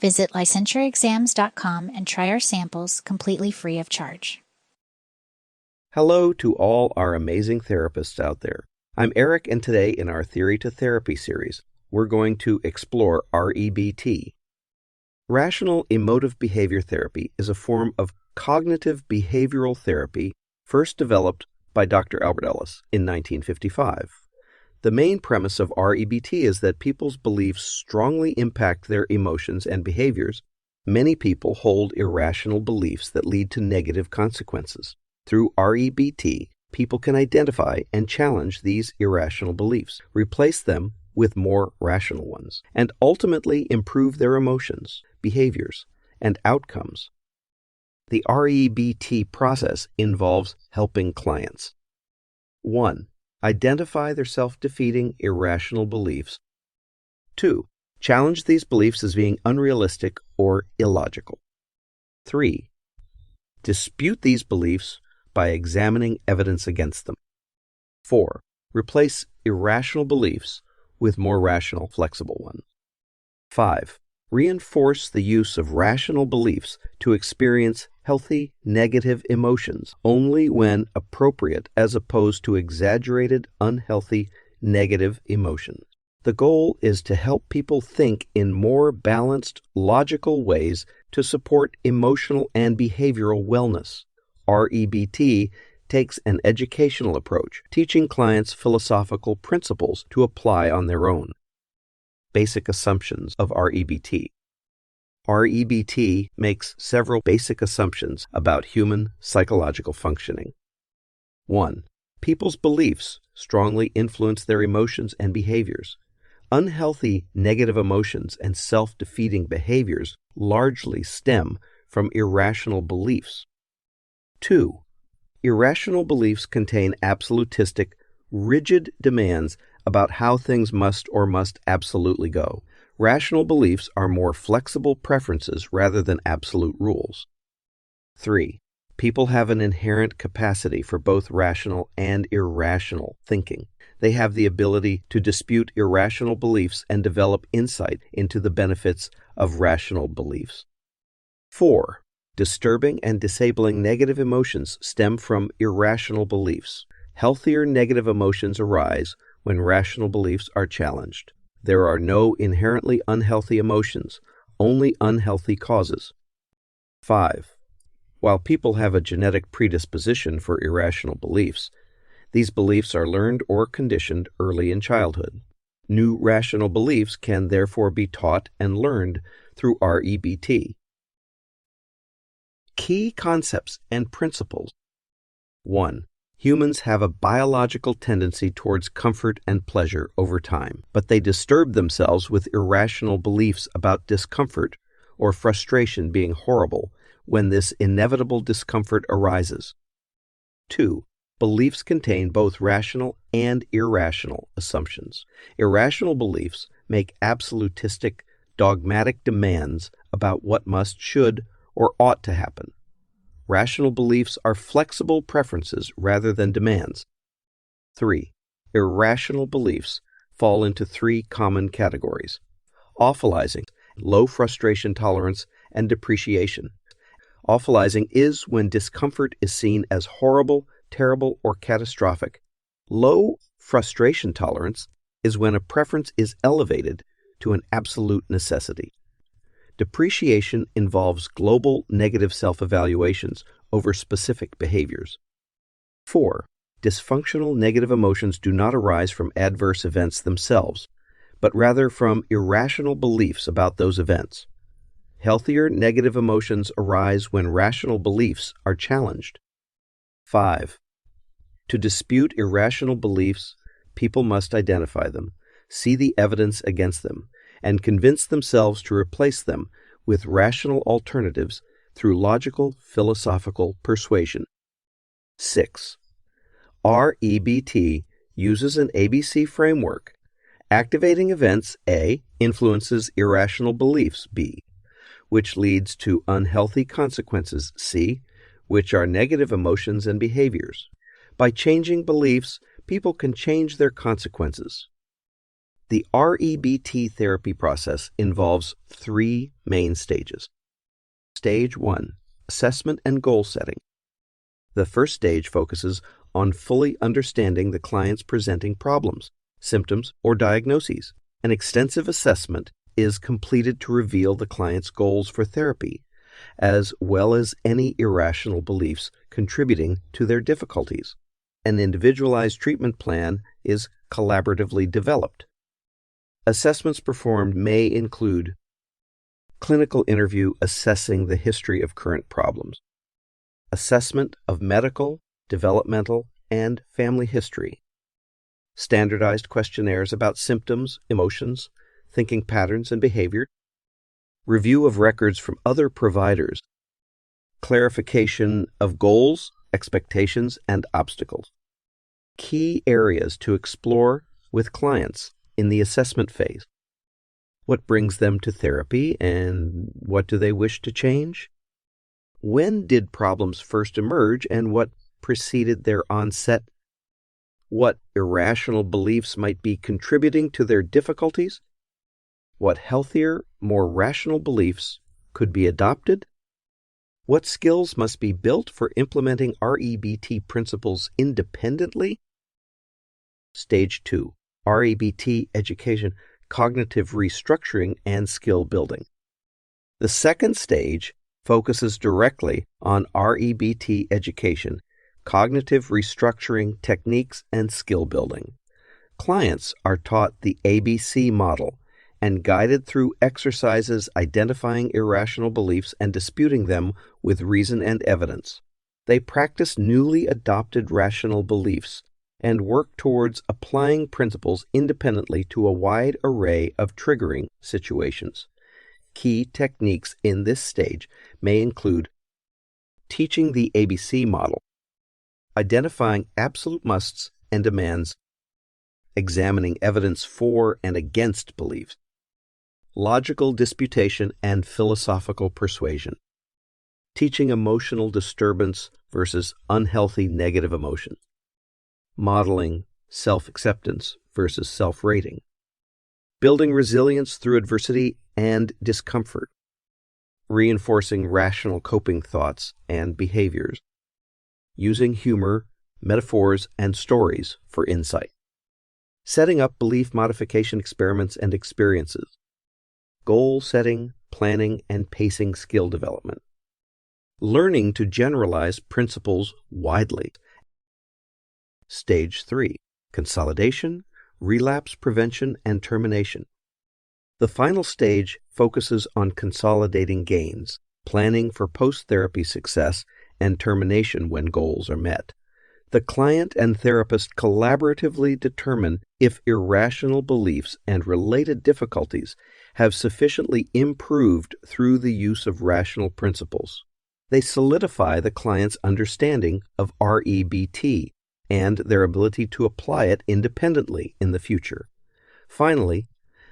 Visit licensureexams.com and try our samples completely free of charge. Hello to all our amazing therapists out there. I'm Eric, and today in our Theory to Therapy series, we're going to explore REBT. Rational Emotive Behavior Therapy is a form of cognitive behavioral therapy first developed by Dr. Albert Ellis in 1955. The main premise of REBT is that people's beliefs strongly impact their emotions and behaviors. Many people hold irrational beliefs that lead to negative consequences. Through REBT, people can identify and challenge these irrational beliefs, replace them with more rational ones, and ultimately improve their emotions, behaviors, and outcomes. The REBT process involves helping clients. 1. Identify their self-defeating irrational beliefs. 2. Challenge these beliefs as being unrealistic or illogical. 3. Dispute these beliefs by examining evidence against them. 4. Replace irrational beliefs with more rational, flexible ones. 5. Reinforce the use of rational beliefs to experience healthy, negative emotions only when appropriate, as opposed to exaggerated, unhealthy, negative emotions. The goal is to help people think in more balanced, logical ways to support emotional and behavioral wellness. REBT takes an educational approach, teaching clients philosophical principles to apply on their own. Basic assumptions of REBT. REBT makes several basic assumptions about human psychological functioning. 1. People's beliefs strongly influence their emotions and behaviors. Unhealthy negative emotions and self-defeating behaviors largely stem from irrational beliefs. 2. Irrational beliefs contain absolutistic, rigid demands about how things must or must absolutely go. Rational beliefs are more flexible preferences rather than absolute rules. 3. People have an inherent capacity for both rational and irrational thinking. They have the ability to dispute irrational beliefs and develop insight into the benefits of rational beliefs. 4. Disturbing and disabling negative emotions stem from irrational beliefs. Healthier negative emotions arise when rational beliefs are challenged. There are no inherently unhealthy emotions, only unhealthy causes. 5. While people have a genetic predisposition for irrational beliefs, these beliefs are learned or conditioned early in childhood. New rational beliefs can therefore be taught and learned through REBT. Key concepts and principles. 1. Humans have a biological tendency towards comfort and pleasure over time, but they disturb themselves with irrational beliefs about discomfort or frustration being horrible when this inevitable discomfort arises. 2. Beliefs contain both rational and irrational assumptions. Irrational beliefs make absolutistic, dogmatic demands about what must, should, or ought to happen. Rational beliefs are flexible preferences rather than demands. 3. Irrational beliefs fall into 3 common categories: awfulizing, low frustration tolerance, and depreciation. Awfulizing is when discomfort is seen as horrible, terrible, or catastrophic. Low frustration tolerance is when a preference is elevated to an absolute necessity. Depreciation involves global negative self-evaluations over specific behaviors. 4. Dysfunctional negative emotions do not arise from adverse events themselves, but rather from irrational beliefs about those events. Healthier negative emotions arise when rational beliefs are challenged. 5. To dispute irrational beliefs, people must identify them, see the evidence against them, and convince themselves to replace them with rational alternatives through logical, philosophical persuasion. 6. REBT uses an ABC framework. Activating events A influences irrational beliefs B, which leads to unhealthy consequences C, which are negative emotions and behaviors. By changing beliefs, people can change their consequences. The REBT therapy process involves three main stages. Stage 1, assessment and goal setting. The first stage focuses on fully understanding the client's presenting problems, symptoms, or diagnoses. An extensive assessment is completed to reveal the client's goals for therapy, as well as any irrational beliefs contributing to their difficulties. An individualized treatment plan is collaboratively developed. Assessments performed may include clinical interview assessing the history of current problems, assessment of medical, developmental, and family history, standardized questionnaires about symptoms, emotions, thinking patterns, and behavior, review of records from other providers, clarification of goals, expectations, and obstacles. Key areas to explore with clients in the assessment phase. What brings them to therapy and what do they wish to change? When did problems first emerge and what preceded their onset? What irrational beliefs might be contributing to their difficulties? What healthier, more rational beliefs could be adopted? What skills must be built for implementing REBT principles independently? Stage 2, REBT education, cognitive restructuring, and skill building. The second stage focuses directly on REBT education, cognitive restructuring techniques, and skill building. Clients are taught the ABC model and guided through exercises identifying irrational beliefs and disputing them with reason and evidence. They practice newly adopted rational beliefs and work towards applying principles independently to a wide array of triggering situations. Key techniques in this stage may include teaching the ABC model, identifying absolute musts and demands, examining evidence for and against beliefs, logical disputation and philosophical persuasion, teaching emotional disturbance versus unhealthy negative emotion, modeling self-acceptance versus self-rating, building resilience through adversity and discomfort, reinforcing rational coping thoughts and behaviors, using humor, metaphors, and stories for insight, setting up belief modification experiments and experiences, goal setting, planning, and pacing skill development, learning to generalize principles widely. Stage 3, consolidation, relapse prevention, and termination. The final stage focuses on consolidating gains, planning for post-therapy success, and termination when goals are met. The client and therapist collaboratively determine if irrational beliefs and related difficulties have sufficiently improved through the use of rational principles. They solidify the client's understanding of REBT and their ability to apply it independently in the future. Finally,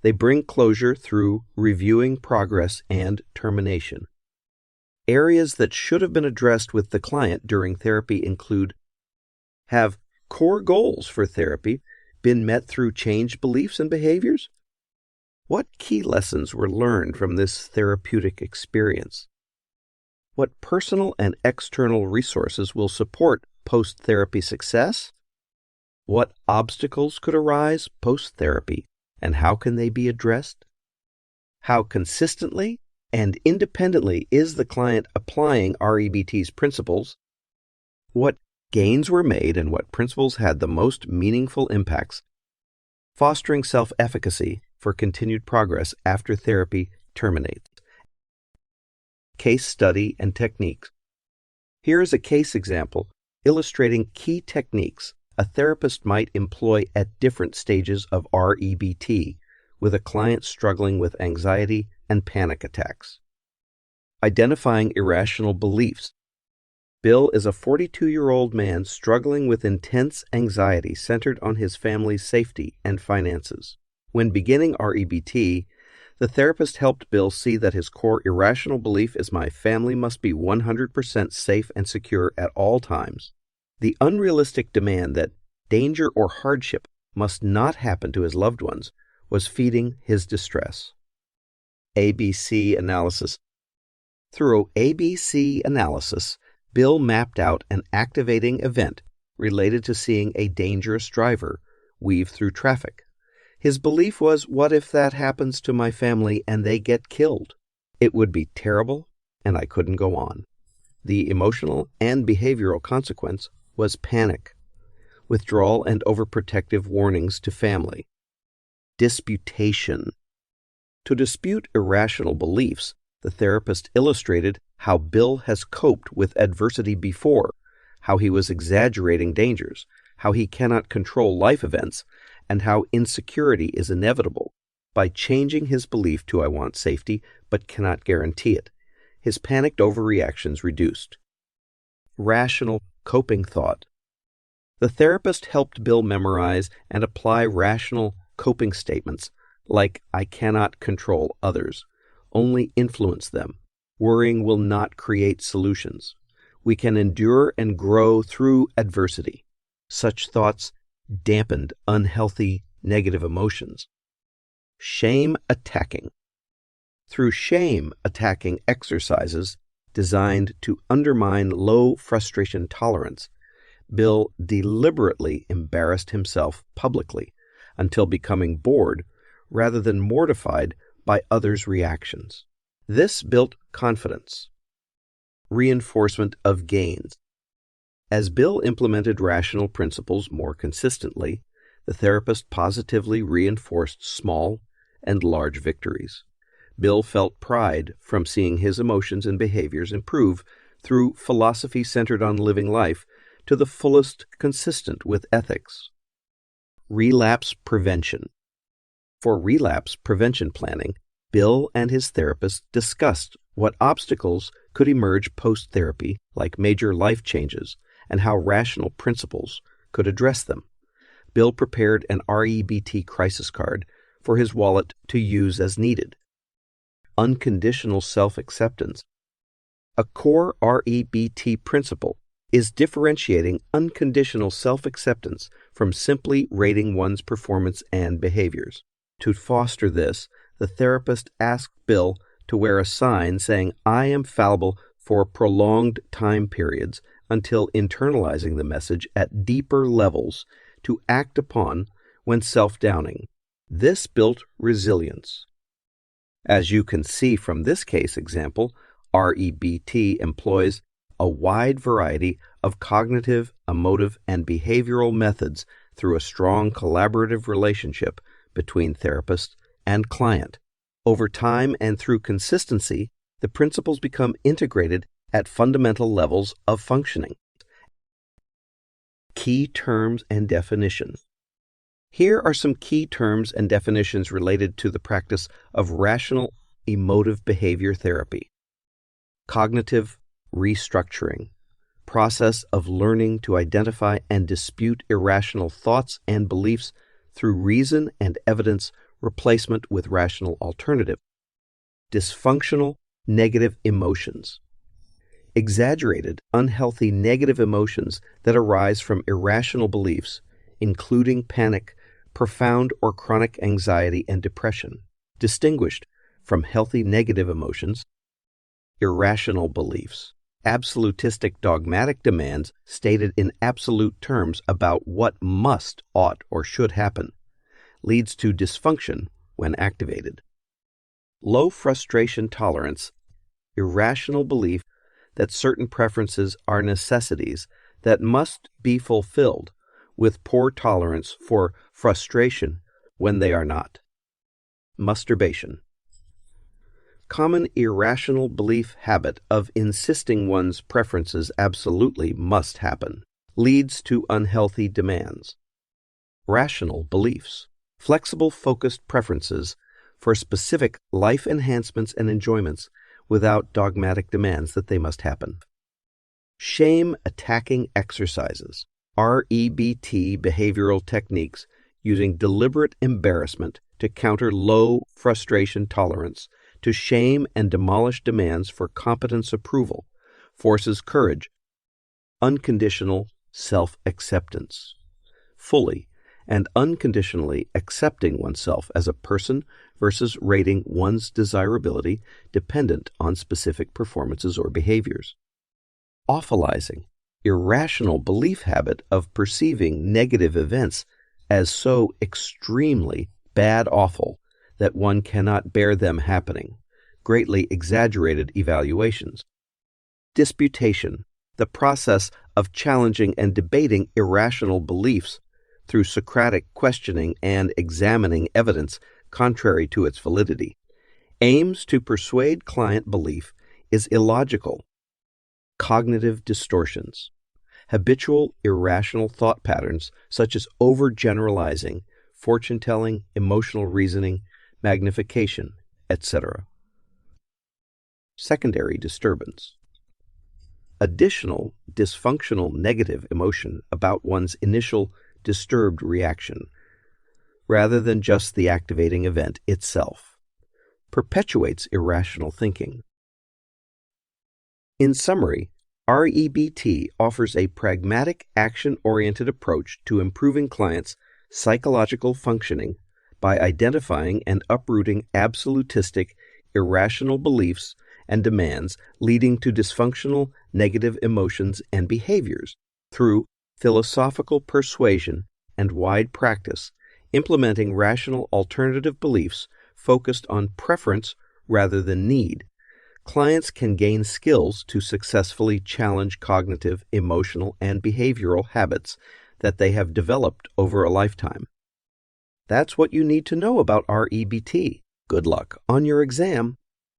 they bring closure through reviewing progress and termination. Areas that should have been addressed with the client during therapy include: have core goals for therapy been met through changed beliefs and behaviors? What key lessons were learned from this therapeutic experience? What personal and external resources will support post-therapy success? What obstacles could arise post-therapy, and how can they be addressed? How consistently and independently is the client applying REBT's principles? What gains were made and what principles had the most meaningful impacts? Fostering self-efficacy for continued progress after therapy terminates. Case study and techniques. Here is a case example illustrating key techniques a therapist might employ at different stages of REBT with a client struggling with anxiety and panic attacks. Identifying irrational beliefs. Bill is a 42-year-old man struggling with intense anxiety centered on his family's safety and finances. When beginning REBT, the therapist helped Bill see that his core irrational belief is my family must be 100% safe and secure at all times. The unrealistic demand that danger or hardship must not happen to his loved ones was feeding his distress. ABC analysis. Through ABC analysis, Bill mapped out an activating event related to seeing a dangerous driver weave through traffic. His belief was, what if that happens to my family and they get killed? It would be terrible, and I couldn't go on. The emotional and behavioral consequence was panic, withdrawal and overprotective warnings to family. Disputation. To dispute irrational beliefs, the therapist illustrated how Bill has coped with adversity before, how he was exaggerating dangers, how he cannot control life events, and how insecurity is inevitable. By changing his belief to I want safety but cannot guarantee it, his panicked overreactions reduced. Rational coping thought. The therapist helped Bill memorize and apply rational coping statements like I cannot control others, only influence them. Worrying will not create solutions. We can endure and grow through adversity. Such thoughts dampened unhealthy negative emotions. Shame attacking. Through shame attacking exercises designed to undermine low frustration tolerance, Bill deliberately embarrassed himself publicly until becoming bored rather than mortified by others' reactions. This built confidence. Reinforcement of gains. As Bill implemented rational principles more consistently, the therapist positively reinforced small and large victories. Bill felt pride from seeing his emotions and behaviors improve through philosophy centered on living life to the fullest consistent with ethics. Relapse prevention. For relapse prevention planning, Bill and his therapist discussed what obstacles could emerge post-therapy, like major life changes, and how rational principles could address them. Bill prepared an REBT crisis card for his wallet to use as needed. Unconditional self-acceptance. A core REBT principle is differentiating unconditional self-acceptance from simply rating one's performance and behaviors. To foster this, the therapist asked Bill to wear a sign saying, I am fallible for prolonged time periods, until internalizing the message at deeper levels to act upon when self-downing. This built resilience. As you can see from this case example, REBT employs a wide variety of cognitive, emotive, and behavioral methods through a strong collaborative relationship between therapist and client. Over time and through consistency, the principles become integrated at fundamental levels of functioning. Key terms and definitions. Here are some key terms and definitions related to the practice of Rational Emotive Behavior Therapy. Cognitive restructuring, process of learning to identify and dispute irrational thoughts and beliefs through reason and evidence replacement with rational alternative. Dysfunctional negative emotions. Exaggerated, unhealthy negative emotions that arise from irrational beliefs, including panic, profound or chronic anxiety and depression, distinguished from healthy negative emotions. Irrational beliefs. Absolutistic dogmatic demands stated in absolute terms about what must, ought, or should happen, leads to dysfunction when activated. Low frustration tolerance. Irrational belief that certain preferences are necessities that must be fulfilled, with poor tolerance for frustration when they are not. Masturbation. Common irrational belief habit of insisting one's preferences absolutely must happen leads to unhealthy demands. Rational beliefs. Flexible, focused preferences for specific life enhancements and enjoyments without dogmatic demands that they must happen. Shame attacking exercises. REBT behavioral techniques using deliberate embarrassment to counter low frustration tolerance, to shame and demolish demands for competence approval, forces courage. Unconditional self-acceptance. Fully and unconditionally accepting oneself as a person versus rating one's desirability dependent on specific performances or behaviors. Awfulizing, irrational belief habit of perceiving negative events as so extremely bad awful that one cannot bear them happening, greatly exaggerated evaluations. Disputation, the process of challenging and debating irrational beliefs through Socratic questioning and examining evidence contrary to its validity, aims to persuade client belief is illogical. Cognitive distortions, habitual irrational thought patterns such as overgeneralizing, fortune-telling, emotional reasoning, magnification, etc. Secondary disturbance, additional dysfunctional negative emotion about one's initial disturbed reaction, rather than just the activating event itself, perpetuates irrational thinking. In summary, REBT offers a pragmatic, action-oriented approach to improving clients' psychological functioning by identifying and uprooting absolutistic, irrational beliefs and demands leading to dysfunctional negative emotions and behaviors through philosophical persuasion and wide practice, implementing rational alternative beliefs focused on preference rather than need. Clients can gain skills to successfully challenge cognitive, emotional, and behavioral habits that they have developed over a lifetime. That's what you need to know about REBT. Good luck on your exam.